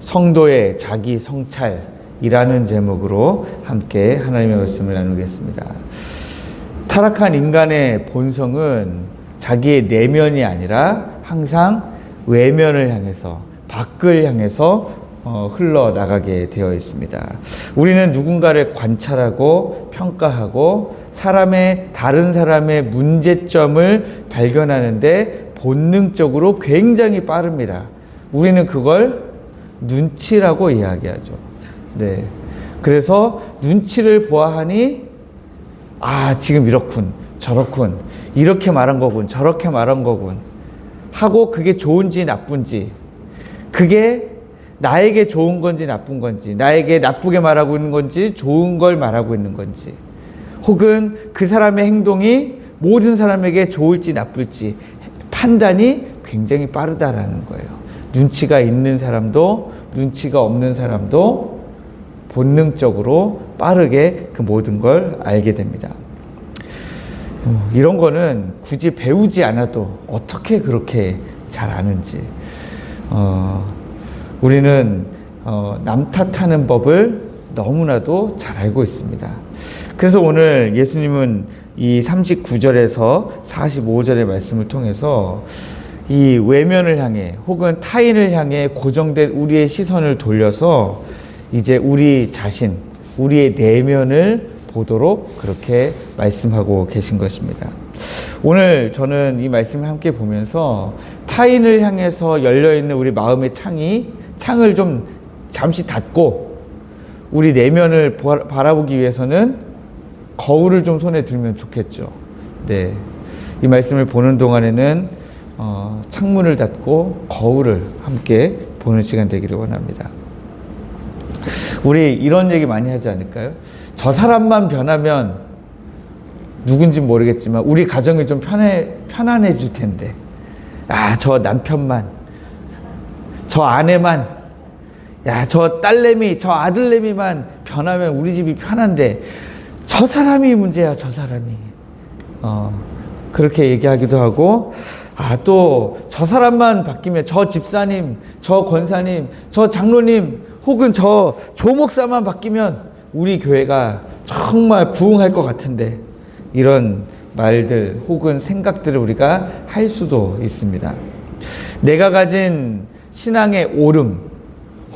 성도의 자기 성찰이라는 제목으로 함께 하나님의 말씀을 나누겠습니다. 타락한 인간의 본성은 자기의 내면이 아니라 항상 외면을 향해서, 밖을 향해서 흘러나가게 되어 있습니다. 우리는 누군가를 관찰하고 평가하고 다른 사람의 문제점을 발견하는데 본능적으로 굉장히 빠릅니다. 우리는 그걸 눈치라고 이야기하죠. 네. 그래서 눈치를 보아하니, 지금 이렇군, 저렇군, 이렇게 말한 거군, 저렇게 말한 거군 하고, 그게 좋은지 나쁜지, 그게 나에게 좋은 건지 나쁜 건지, 나에게 나쁘게 말하고 있는 건지 좋은 걸 말하고 있는 건지, 혹은 그 사람의 행동이 모든 사람에게 좋을지 나쁠지 판단이 굉장히 빠르다라는 거예요. 눈치가 있는 사람도 눈치가 없는 사람도 본능적으로 빠르게 그 모든 걸 알게 됩니다. 이런 거는 굳이 배우지 않아도 어떻게 그렇게 잘 아는지, 우리는 남 탓하는 법을 너무나도 잘 알고 있습니다. 그래서 오늘 예수님은 이 39절에서 45절의 말씀을 통해서 이 외면을 향해 혹은 타인을 향해 고정된 우리의 시선을 돌려서 이제 우리 자신, 우리의 내면을 보도록 그렇게 말씀하고 계신 것입니다. 오늘 저는 이 말씀을 함께 보면서 타인을 향해서 열려있는 우리 마음의 창을 좀 잠시 닫고 우리 내면을 바라보기 위해서는 거울을 좀 손에 들면 좋겠죠. 네. 이 말씀을 보는 동안에는 창문을 닫고 거울을 함께 보는 시간 되기를 원합니다. 우리 이런 얘기 많이 하지 않을까요? 저 사람만 변하면 누군지 모르겠지만 우리 가정이 좀 편안해질 텐데, 저 남편만, 저 아내만, 저 딸내미, 저 아들내미만 변하면 우리 집이 편한데 저 사람이 문제야, 저 사람이. 그렇게 얘기하기도 하고, 또 저 사람만 바뀌면, 저 집사님, 저 권사님, 저 장로님, 혹은 저 조목사만 바뀌면 우리 교회가 정말 부흥할 것 같은데, 이런 말들 혹은 생각들을 우리가 할 수도 있습니다. 내가 가진 신앙의 오름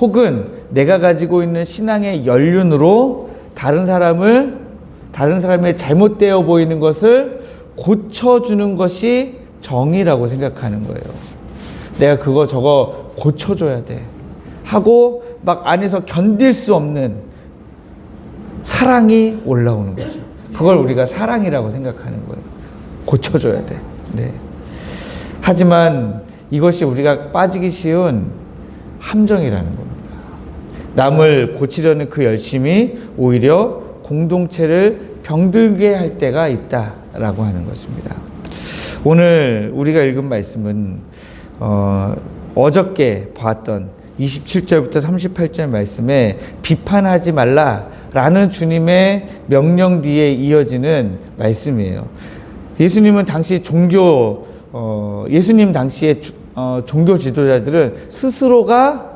혹은 내가 가지고 있는 신앙의 연륜으로 다른 사람의 잘못되어 보이는 것을 고쳐주는 것이 정의라고 생각하는 거예요. 내가 그거 저거 고쳐줘야 돼 하고 막 안에서 견딜 수 없는 사랑이 올라오는 거죠. 그걸 우리가 사랑이라고 생각하는 거예요. 고쳐줘야 돼. 네. 하지만 이것이 우리가 빠지기 쉬운 함정이라는 겁니다. 남을 고치려는 그 열심이 오히려 공동체를 병들게 할 때가 있다라고 하는 것입니다. 오늘 우리가 읽은 말씀은 어저께 봤던 27절부터 38절 말씀에 비판하지 말라라는 주님의 명령 뒤에 이어지는 말씀이에요. 예수님 당시의 종교 지도자들은 스스로가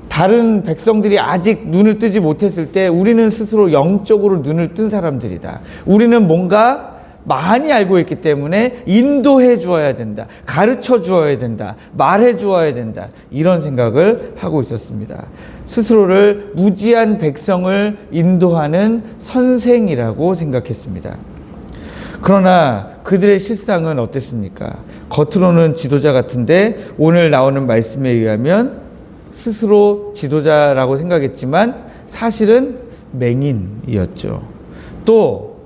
다른 백성들이 아직 눈을 뜨지 못했을 때 우리는 스스로 영적으로 눈을 뜬 사람들이다. 우리는 뭔가 많이 알고 있기 때문에 인도해 주어야 된다. 가르쳐 주어야 된다. 말해 주어야 된다. 이런 생각을 하고 있었습니다. 스스로를 무지한 백성을 인도하는 선생이라고 생각했습니다. 그러나 그들의 실상은 어땠습니까? 겉으로는 지도자 같은데 오늘 나오는 말씀에 의하면 스스로 지도자라고 생각했지만 사실은 맹인이었죠. 또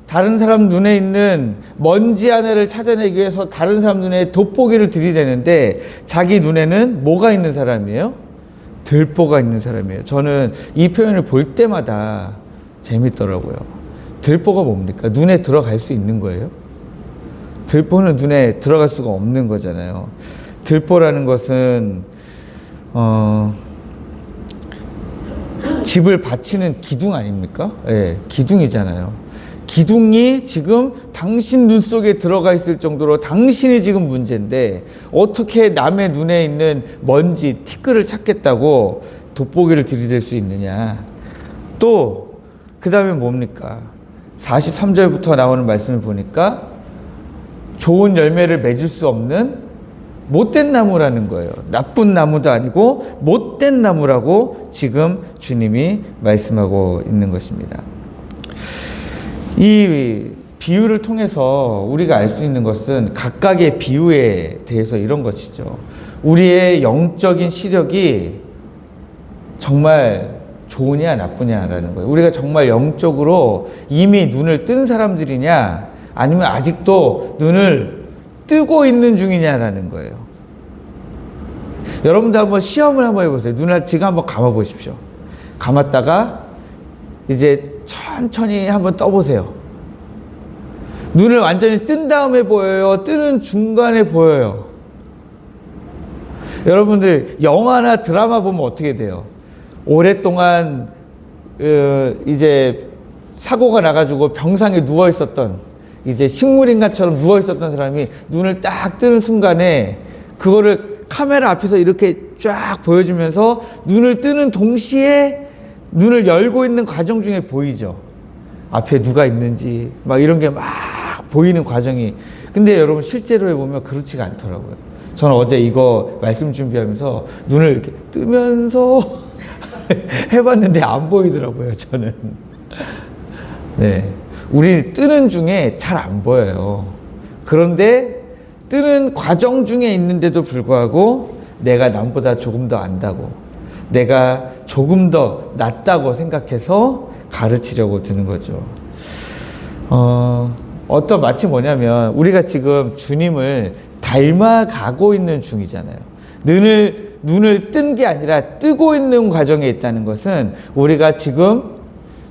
다른 사람 눈에 있는 먼지 하나를 찾아내기 위해서 다른 사람 눈에 돋보기를 들이대는데 자기 눈에는 뭐가 있는 사람이에요? 들보가 있는 사람이에요. 저는 이 표현을 볼 때마다 재밌더라고요. 들보가 뭡니까? 눈에 들어갈 수 있는 거예요? 들보는 눈에 들어갈 수가 없는 거잖아요. 들보라는 것은 집을 받치는 기둥 아닙니까? 예, 기둥이잖아요. 기둥이 지금 당신 눈 속에 들어가 있을 정도로 당신이 지금 문제인데 어떻게 남의 눈에 있는 먼지, 티끌을 찾겠다고 돋보기를 들이댈 수 있느냐. 또 그 다음에 뭡니까? 43절부터 나오는 말씀을 보니까 좋은 열매를 맺을 수 없는 못된 나무라는 거예요. 나쁜 나무도 아니고 못된 나무라고 지금 주님이 말씀하고 있는 것입니다. 이 비유를 통해서 우리가 알 수 있는 것은 각각의 비유에 대해서 이런 것이죠. 우리의 영적인 시력이 정말 좋으냐 나쁘냐라는 거예요. 우리가 정말 영적으로 이미 눈을 뜬 사람들이냐 아니면 아직도 눈을 뜨고 있는 중이냐라는 거예요. 여러분도 한번 시험을 한번 해보세요. 눈을 지금 한번 감아 보십시오. 감았다가 이제 천천히 한번 떠보세요. 눈을 완전히 뜬 다음에 보여요? 뜨는 중간에 보여요? 여러분들 영화나 드라마 보면 어떻게 돼요? 오랫동안 이제 사고가 나가지고 병상에 누워 있었던 이제 식물인간처럼 누워 있었던 사람이 눈을 딱 뜨는 순간에 그거를 카메라 앞에서 이렇게 쫙 보여주면서 눈을 뜨는 동시에 눈을 열고 있는 과정 중에 보이죠. 앞에 누가 있는지 막 이런 게 막 보이는 과정이. 근데 여러분 실제로 해보면 그렇지가 않더라고요. 저는 어제 이거 말씀 준비하면서 눈을 이렇게 뜨면서 해봤는데 안 보이더라고요, 저는. 네. 우리 뜨는 중에 잘 안 보여요. 그런데 뜨는 과정 중에 있는데도 불구하고 내가 남보다 조금 더 안다고, 내가 조금 더 낫다고 생각해서 가르치려고 드는 거죠. 어떤 마치 뭐냐면 우리가 지금 주님을 닮아가고 있는 중이잖아요. 눈을 뜬 게 아니라 뜨고 있는 과정에 있다는 것은 우리가 지금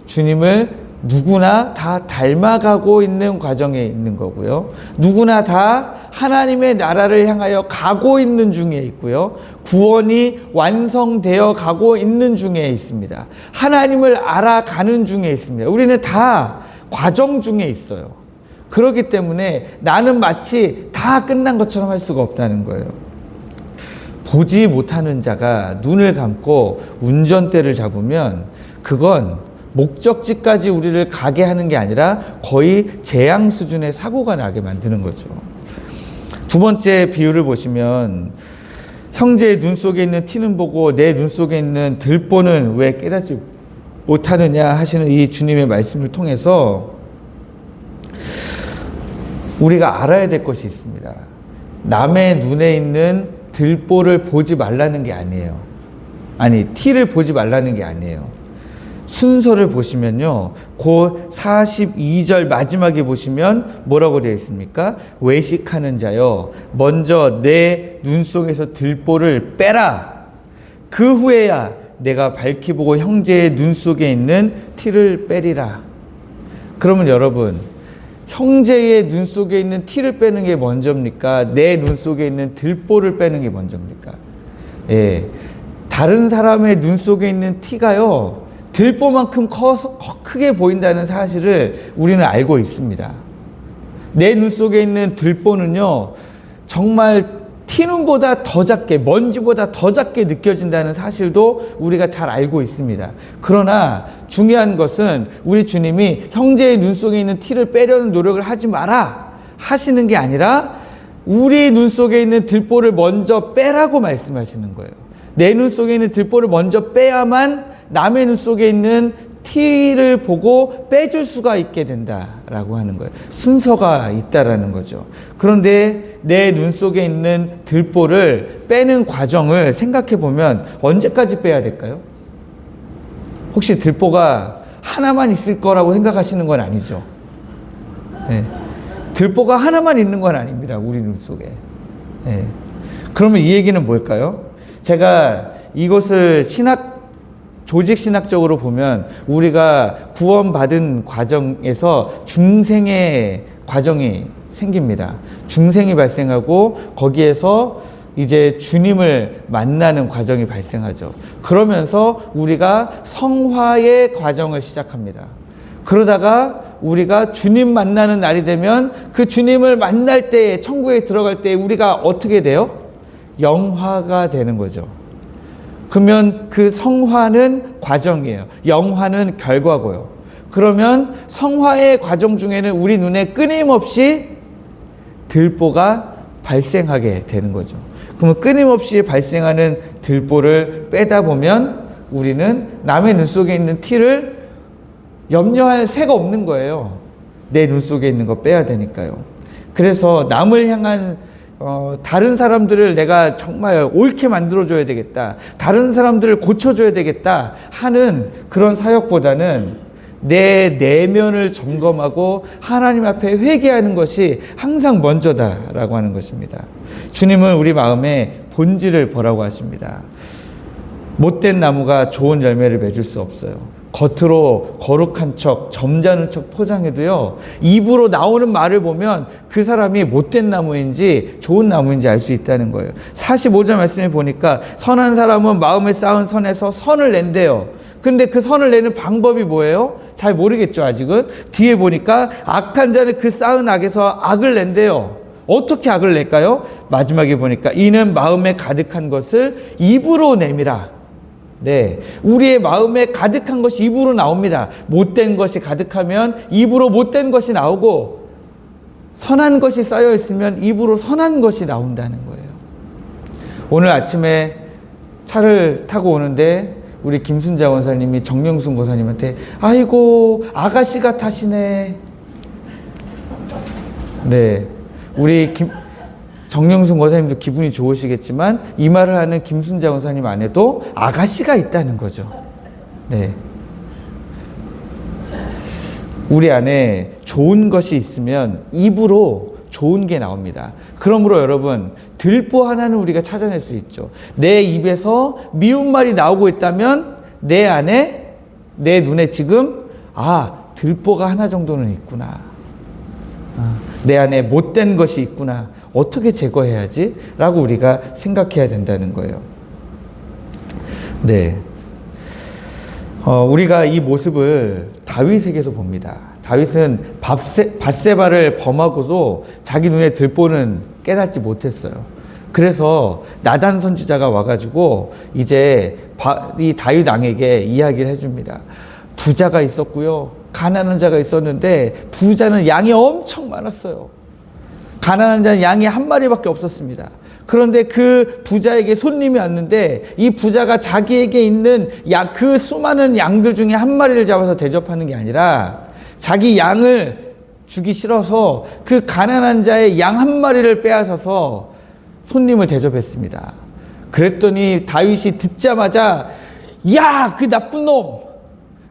주님을 누구나 다 닮아가고 있는 과정에 있는 거고요. 누구나 다 하나님의 나라를 향하여 가고 있는 중에 있고요. 구원이 완성되어 가고 있는 중에 있습니다. 하나님을 알아가는 중에 있습니다. 우리는 다 과정 중에 있어요. 그렇기 때문에 나는 마치 다 끝난 것처럼 할 수가 없다는 거예요. 보지 못하는 자가 눈을 감고 운전대를 잡으면 그건 목적지까지 우리를 가게 하는 게 아니라 거의 재앙 수준의 사고가 나게 만드는 거죠. 두 번째 비유를 보시면 형제의 눈 속에 있는 티는 보고 내 눈 속에 있는 들보는 왜 깨닫지 못하느냐 하시는 이 주님의 말씀을 통해서 우리가 알아야 될 것이 있습니다. 남의 눈에 있는 들보를 보지 말라는 게 아니에요. 아니, 티를 보지 말라는 게 아니에요. 순서를 보시면요, 그 42절 마지막에 보시면 뭐라고 되어 있습니까? 외식하는 자여, 먼저 내 눈 속에서 들보를 빼라. 그 후에야 내가 밝히 보고 형제의 눈 속에 있는 티를 빼리라. 그러면 여러분, 형제의 눈 속에 있는 티를 빼는 게 먼저입니까? 내 눈 속에 있는 들보를 빼는 게 먼저입니까? 예, 다른 사람의 눈 속에 있는 티가요, 들보만큼 크게 보인다는 사실을 우리는 알고 있습니다. 내 눈 속에 있는 들보는요, 정말 티눈보다 더 작게, 먼지보다 더 작게 느껴진다는 사실도 우리가 잘 알고 있습니다. 그러나 중요한 것은 우리 주님이 형제의 눈 속에 있는 티를 빼려는 노력을 하지 마라 하시는 게 아니라 우리 눈 속에 있는 들보를 먼저 빼라고 말씀하시는 거예요. 내 눈 속에 있는 들보를 먼저 빼야만 남의 눈 속에 있는 티를 보고 빼줄 수가 있게 된다라고 하는 거예요. 순서가 있다라는 거죠. 그런데 내 눈 속에 있는 들보를 빼는 과정을 생각해 보면 언제까지 빼야 될까요? 혹시 들보가 하나만 있을 거라고 생각하시는 건 아니죠? 네. 들보가 하나만 있는 건 아닙니다. 우리 눈 속에. 네. 그러면 이 얘기는 뭘까요? 제가 이것을 조직신학적으로 보면 우리가 구원받은 과정에서 중생의 과정이 생깁니다. 중생이 발생하고 거기에서 이제 주님을 만나는 과정이 발생하죠. 그러면서 우리가 성화의 과정을 시작합니다. 그러다가 우리가 주님 만나는 날이 되면 그 주님을 만날 때, 천국에 들어갈 때 우리가 어떻게 돼요? 영화가 되는 거죠. 그러면 그 성화는 과정이에요. 영화는 결과고요. 그러면 성화의 과정 중에는 우리 눈에 끊임없이 들보가 발생하게 되는 거죠. 그러면 끊임없이 발생하는 들보를 빼다 보면 우리는 남의 눈 속에 있는 티를 염려할 새가 없는 거예요. 내 눈 속에 있는 거 빼야 되니까요. 그래서 남을 향한 다른 사람들을 내가 정말 옳게 만들어줘야 되겠다, 다른 사람들을 고쳐줘야 되겠다 하는 그런 사역보다는 내 내면을 점검하고 하나님 앞에 회개하는 것이 항상 먼저다라고 하는 것입니다. 주님은 우리 마음에 본질을 보라고 하십니다. 못된 나무가 좋은 열매를 맺을 수 없어요. 겉으로 거룩한 척, 점잖은 척 포장해도요, 입으로 나오는 말을 보면 그 사람이 못된 나무인지 좋은 나무인지 알 수 있다는 거예요. 45절 말씀에 보니까 선한 사람은 마음에 쌓은 선에서 선을 낸대요. 근데 그 선을 내는 방법이 뭐예요? 잘 모르겠죠, 아직은. 뒤에 보니까 악한 자는 그 쌓은 악에서 악을 낸대요. 어떻게 악을 낼까요? 마지막에 보니까 이는 마음에 가득한 것을 입으로 내미라. 네, 우리의 마음에 가득한 것이 입으로 나옵니다. 못된 것이 가득하면 입으로 못된 것이 나오고, 선한 것이 쌓여 있으면 입으로 선한 것이 나온다는 거예요. 오늘 아침에 차를 타고 오는데 우리 김순자 원사님이 정영순 고사님한테 아이고 아가씨 같으시네. 네, 우리 정영순 권사님도 기분이 좋으시겠지만 이 말을 하는 김순자 권사님 안에도 아가씨가 있다는 거죠. 네. 우리 안에 좋은 것이 있으면 입으로 좋은 게 나옵니다. 그러므로 여러분, 들보 하나는 우리가 찾아낼 수 있죠. 내 입에서 미운 말이 나오고 있다면 내 안에, 내 눈에 지금 들보가 하나 정도는 있구나. 내 안에 못된 것이 있구나. 어떻게 제거해야지? 라고 우리가 생각해야 된다는 거예요. 네. 우리가 이 모습을 다윗에게서 봅니다. 다윗은 밧세바를 범하고도 자기 눈에 들보는 깨닫지 못했어요. 그래서 나단 선지자가 와가지고 이제 이 다윗 왕에게 이야기를 해줍니다. 부자가 있었고요, 가난한 자가 있었는데 부자는 양이 엄청 많았어요. 가난한 자는 양이 한 마리밖에 없었습니다. 그런데 그 부자에게 손님이 왔는데 이 부자가 자기에게 있는 그 수많은 양들 중에 한 마리를 잡아서 대접하는 게 아니라 자기 양을 주기 싫어서 그 가난한 자의 양 한 마리를 빼앗아서 손님을 대접했습니다. 그랬더니 다윗이 듣자마자 야, 그 나쁜 놈!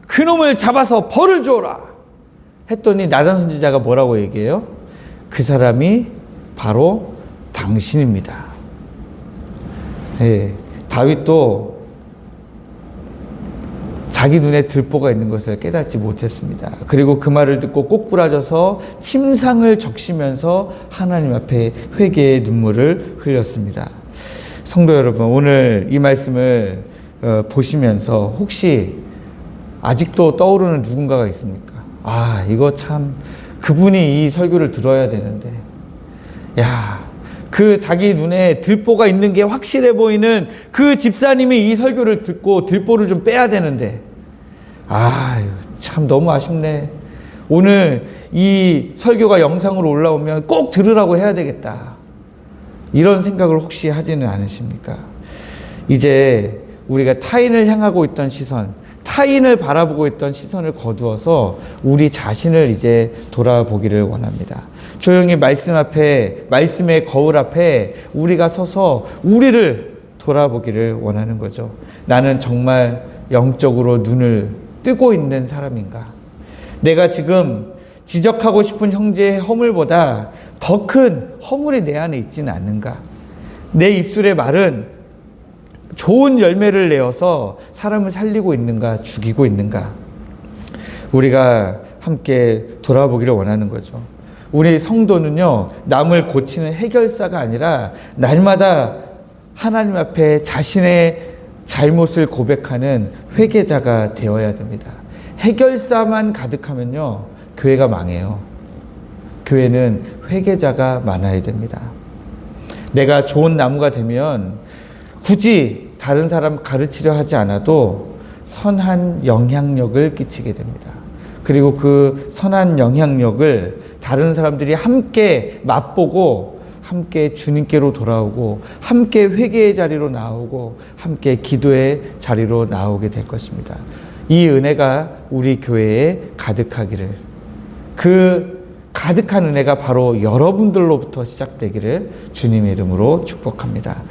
그 놈을 잡아서 벌을 줘라! 했더니 나단 선지자가 뭐라고 얘기해요? 그 사람이 바로 당신입니다. 네, 다윗도 자기 눈에 들보가 있는 것을 깨닫지 못했습니다. 그리고 그 말을 듣고 꼬꾸라져서 침상을 적시면서 하나님 앞에 회개의 눈물을 흘렸습니다. 성도 여러분, 오늘 이 말씀을 보시면서 혹시 아직도 떠오르는 누군가가 있습니까? 이거 참 그분이 이 설교를 들어야 되는데, 그 자기 눈에 들보가 있는 게 확실해 보이는 그 집사님이 이 설교를 듣고 들보를 좀 빼야 되는데, 참 너무 아쉽네. 오늘 이 설교가 영상으로 올라오면 꼭 들으라고 해야 되겠다. 이런 생각을 혹시 하지는 않으십니까? 이제 우리가 타인을 향하고 있던 시선, 타인을 바라보고 있던 시선을 거두어서 우리 자신을 이제 돌아보기를 원합니다. 조용히 말씀 앞에, 말씀의 거울 앞에 우리가 서서 우리를 돌아보기를 원하는 거죠. 나는 정말 영적으로 눈을 뜨고 있는 사람인가? 내가 지금 지적하고 싶은 형제의 허물보다 더 큰 허물이 내 안에 있지는 않는가? 내 입술의 말은 좋은 열매를 내어서 사람을 살리고 있는가, 죽이고 있는가? 우리가 함께 돌아보기를 원하는 거죠. 우리 성도는요, 남을 고치는 해결사가 아니라 날마다 하나님 앞에 자신의 잘못을 고백하는 회개자가 되어야 됩니다. 해결사만 가득하면요, 교회가 망해요. 교회는 회개자가 많아야 됩니다. 내가 좋은 나무가 되면 굳이 다른 사람 가르치려 하지 않아도 선한 영향력을 끼치게 됩니다. 그리고 그 선한 영향력을 다른 사람들이 함께 맛보고 함께 주님께로 돌아오고 함께 회개의 자리로 나오고 함께 기도의 자리로 나오게 될 것입니다. 이 은혜가 우리 교회에 가득하기를, 그 가득한 은혜가 바로 여러분들로부터 시작되기를 주님의 이름으로 축복합니다.